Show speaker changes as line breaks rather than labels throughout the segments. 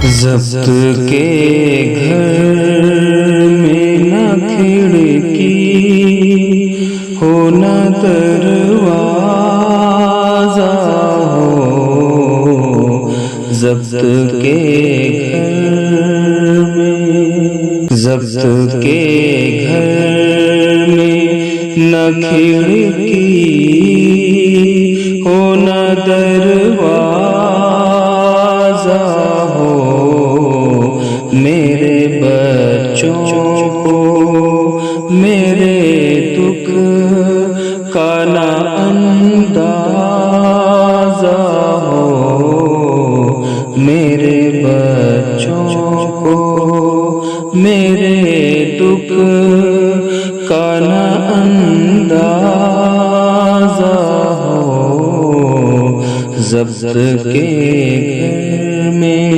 ضبط کے گھر میں نہ کھڑکی ہو نہ دروازہ ہو، ضبط کے گھر میں، ضبط کے گھر میں نہ کھڑکی ہو نہ دروازہ ہو، میرے بچوں کو میرے دکھ کا نہ اندازہ ہو، میرے بچوں کو میرے دکھ کا نہ اندازہ ہو، ضبط کے گھر میں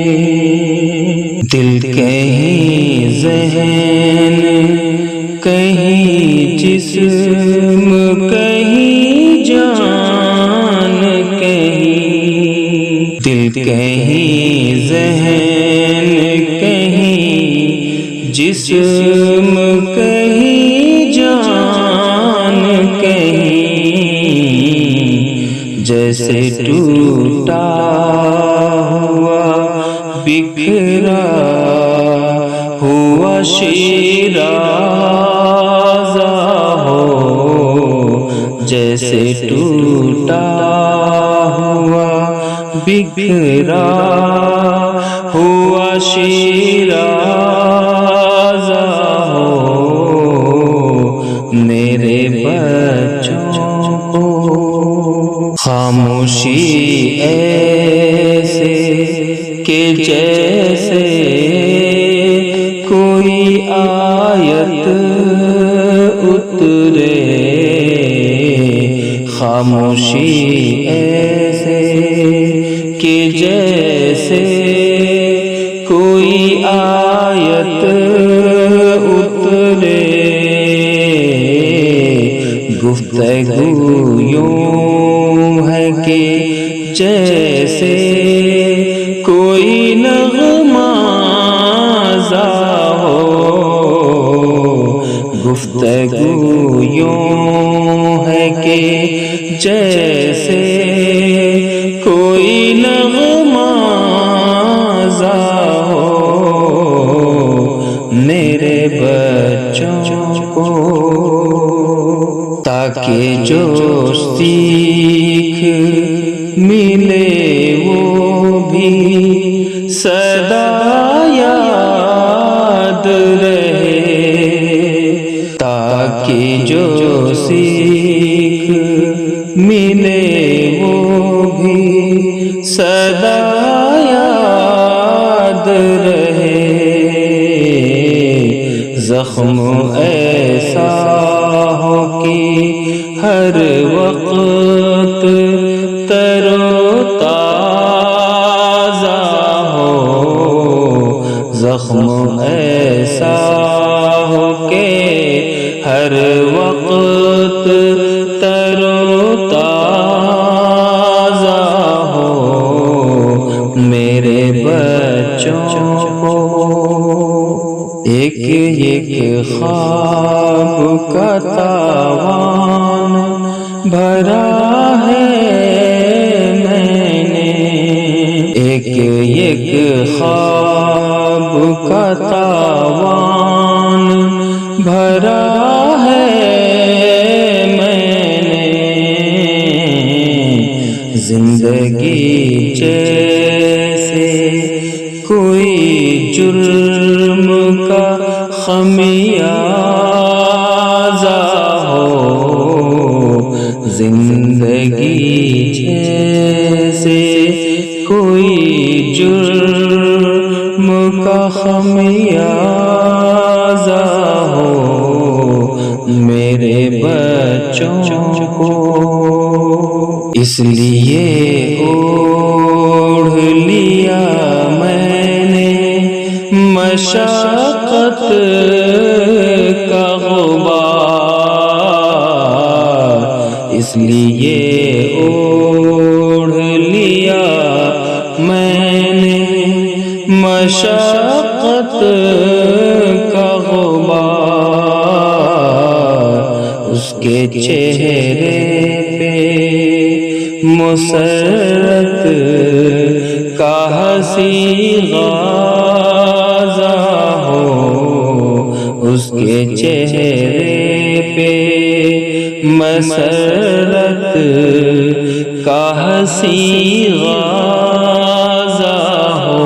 دل کہیں ذہن کہیں جسم کہیں جان کہیں، دل کہیں ذہن کہیں جسم کہیں جان کہیں، جیسے ٹوٹا ہوا بکھرا ہوا شیرازہ ہو، جیسے ٹوٹا ہوا بکھرا ہوا شیرازہ ہو، میرے بچوں کو خاموشی ایسے کہ جیسے کوئی آیت اترے، خاموشی ایسے کہ جیسے کوئی آیت اترے، گفتگو یوں ہے کہ جیسے کوئی نغمہ زا ہو، گفتگو یوں ہے کہ جیسے کوئی نغمہ زا ہو، میرے بچوں کو تاکہ جو سیکھ ملے وہ بھی سدا یاد رہے، تاکہ جو سیکھ ملے وہ بھی سدا یاد رہے، زخم ایسا ہو کہ ہر وقت تر و تازہ ہو، زخم ایسا ہو کہ ہر وقت تر و تازہ ہو، میرے بچوں کو ایک ایک خواب کا تاوان بھرا ہے میں نے، ایک ایک خواب کا تاوان بھرا ہے میں نے، زندگی جیسے کوئی جرم کا خمیازہ ہو، زندگی جیسے کوئی جرم کا خمیازہ ہو، میرے بچوں کو اس لیے اوڑھ لیا میں نے مشقت کا غبار، اس لیے اوڑھ لیا میں نے کے چہرے پہ مسرت کا حسین غازہ ہو، اس کے چہرے پہ مسرت کا حسین غازہ ہو،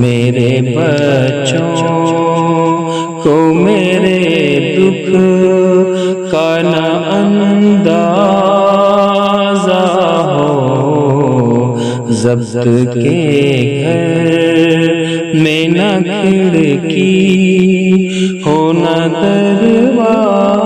میرے بچوں کو میرے دکھ کا نہ اندازہ ہو، ضبط کے گھر میں نہ کھڑکی ہو نہ دروازہ